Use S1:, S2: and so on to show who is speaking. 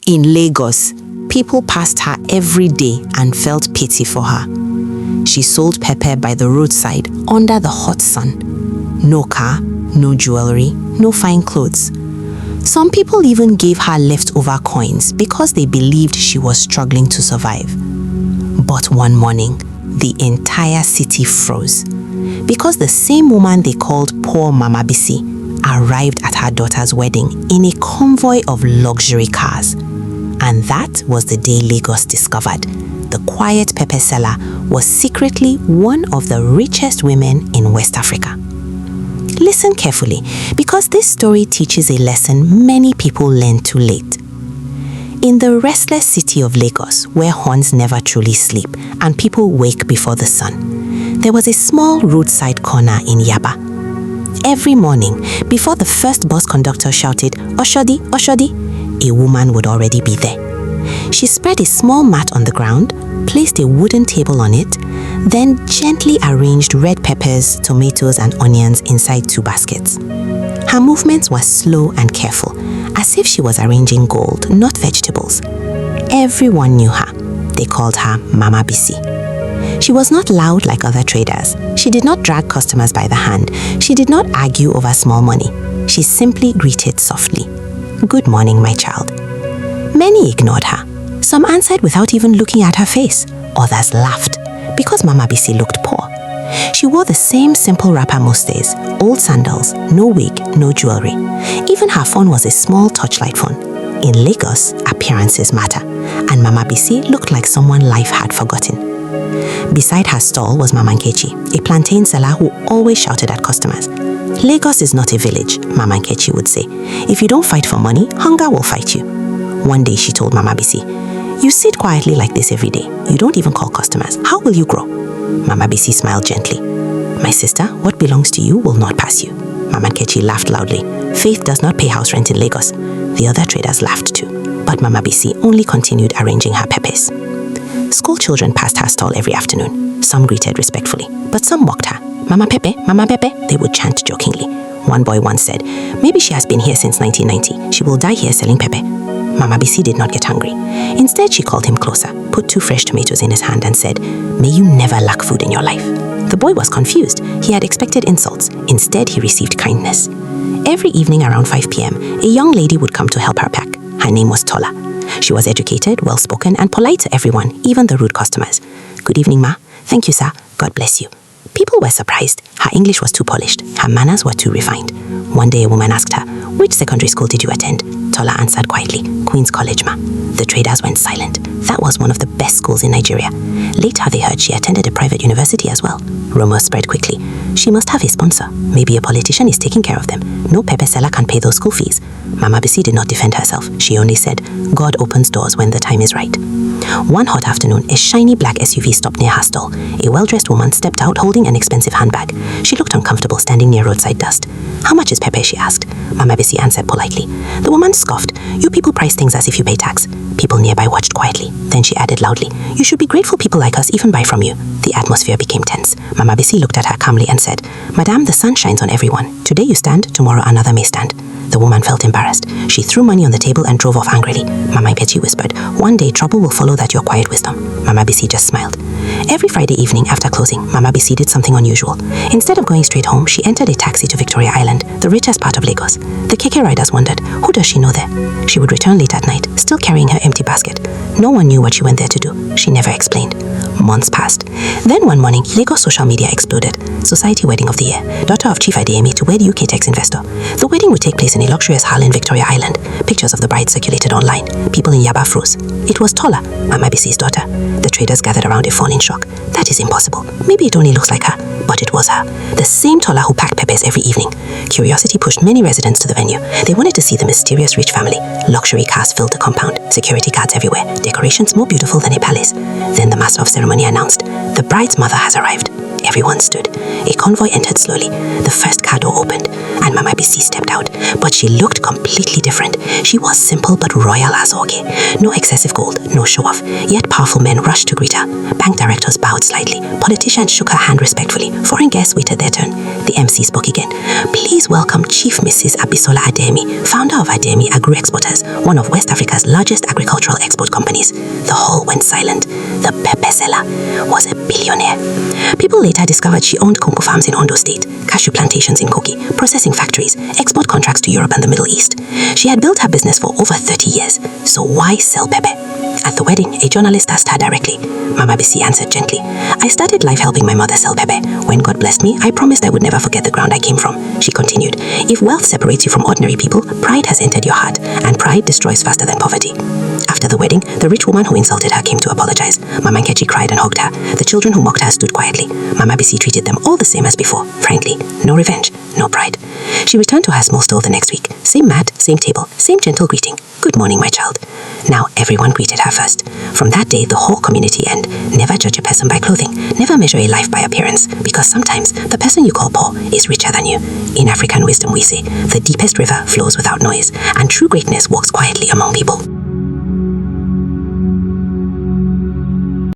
S1: In Lagos, people passed her every day and felt pity for her. She sold pepper by the roadside under the hot sun. No car, no jewelry, no fine clothes. Some people even gave her leftover coins because they believed she was struggling to survive. But one morning, the entire city froze because the same woman they called poor Mama Bisi arrived at her daughter's wedding in a convoy of luxury cars. And that was the day Lagos discovered the quiet pepper seller was secretly one of the richest women in West Africa. Listen carefully, because this story teaches a lesson many people learn too late. In the restless city of Lagos, where horns never truly sleep and people wake before the sun, there was a small roadside corner in Yaba. Every morning, before the first bus conductor shouted, "Oshodi, Oshodi," a woman would already be there. She spread a small mat on the ground, placed a wooden table on it, then gently arranged red peppers, tomatoes, and onions inside 2 baskets. Her movements were slow and careful, as if she was arranging gold, not vegetables. Everyone knew her. They called her Mama Bisi. She was not loud like other traders. She did not drag customers by the hand. She did not argue over small money. She simply greeted softly. "Good morning, my child." Many ignored her. Some answered without even looking at her face. Others laughed because Mama Bisi looked poor. She wore the same simple wrapper most days, old sandals, no wig, no jewelry. Even her phone was a small touchlight phone. In Lagos, appearances matter, and Mama Bisi looked like someone life had forgotten. Beside her stall was Mama Nkechi, a plantain seller who always shouted at customers. "Lagos is not a village," Mama Nkechi would say. "If you don't fight for money, hunger will fight you." One day she told Mama Bisi, "You sit quietly like this every day. You don't even call customers. How will you grow?" Mama Bisi smiled gently. "My sister, what belongs to you will not pass you." Mama Nkechi laughed loudly. "Faith does not pay house rent in Lagos." The other traders laughed too, but Mama Bisi only continued arranging her peppers. School children passed her stall every afternoon. Some greeted respectfully, but some mocked her. Mama Pepe, they would chant jokingly. One boy once said, "Maybe she has been here since 1990. She will die here selling pepe." Mama Bisi did not get hungry. Instead, she called him closer, put 2 fresh tomatoes in his hand and said, "May you never lack food in your life." The boy was confused. He had expected insults. Instead, he received kindness. Every evening around 5 p.m., a young lady would come to help her pack. Her name was Tola. She was educated, well-spoken, and polite to everyone, even the rude customers. "Good evening, ma." "Thank you, sir. God bless you." People were surprised. Her English was too polished. Her manners were too refined. One day a woman asked her, "Which secondary school did you attend?" Tola answered quietly, "Queen's College, ma." The traders went silent. That was one of the best schools in Nigeria. Later they heard she attended a private university as well. Rumors spread quickly. She must have a sponsor. Maybe a politician is taking care of them. No pepper seller can pay those school fees. Mama Bisi did not defend herself. She only said, "God opens doors when the time is right." One hot afternoon, a shiny black SUV stopped near her stall. A well-dressed woman stepped out holding an expensive handbag. She looked uncomfortable standing near roadside dust. "How much is pepper?" she asked. Mama Bisi answered politely. The woman scoffed. "You people price things as if you pay tax." People nearby watched quietly. Then she added loudly, "You should be grateful people like us even buy from you." The atmosphere became tense. Mama Bisi looked at her calmly and said, "Madame, the sun shines on everyone. Today you stand, tomorrow another may stand." The woman felt embarrassed. She threw money on the table and drove off angrily. Mama Nkechi whispered, "One day trouble will follow that your quiet wisdom." Mama Bisi just smiled. Every Friday evening after closing, Mama Bisi did something unusual. Instead of going straight home, she entered a taxi to Victoria Island, the richest part of Lagos. The keke riders wondered, who does she know there? She would return late at night, still carrying her empty basket. No one knew what she went there to do. She never explained. Months passed. Then one morning, Lagos social media exploded. Society wedding of the year. Daughter of Chief Adeyemi to wed UK tech investor. The wedding would take place in a luxurious hall in Victoria Island. Pictures of the bride circulated online. People in Yaba froze. It was Tola, Mama Bisi's daughter. The traders gathered around a phone in shock. That is impossible. Maybe it only looks like her, but it was her. The same Tola who packed peppers every evening. Curiosity pushed many residents to the venue. They wanted to see the mysterious rich family. Luxury cars filled the compound. Security guards everywhere. Decorations more beautiful than a palace. Then the master of ceremony announced, "The bride's mother has arrived." Everyone stood. A convoy entered slowly. The first car door opened, and Mama Bisi stepped out. But she looked completely different. She was simple but royal as Oge. No excessive gold, no show-off. Yet powerful men rushed to greet her. Bank directors bowed slightly. Politicians shook her hand respectfully. Foreign guests waited their turn. The MC spoke again. Please welcome Chief Mrs. Abisola Ademi, founder of Ademi Agro-Exporters, one of West Africa's largest agricultural export companies. The hall went silent. The pepper seller was a billionaire. People later discovered she owned cocoa farms in Ondo State, cashew plantations in Kogi, processing factories, export contracts to Europe and the Middle East. She had built her business for over 30 years, so why sell pepper? At the wedding, a journalist asked her directly. Mama Bisi answered gently, I started life helping my mother sell pepper. When God blessed me, I promised I would never forget the ground I came from. She continued, if wealth separates you from ordinary people, pride has entered your heart, and pride destroys faster than poverty. After the wedding, the rich woman who insulted her came to apologize. Mama Nkechi cried and hugged her. The children who mocked her stood quietly. Mama Bisi treated them all the same as before. Frankly, no revenge, no pride. She returned to her small stall the next week. Same mat, same table, same gentle greeting. Good morning, my child. Now everyone greeted her first. From that day, the whole community and never judge a person by clothing. Never measure a life by appearance, because sometimes the person you call poor is richer than you. In African wisdom we say, the deepest river flows without noise, and true greatness walks quietly among people.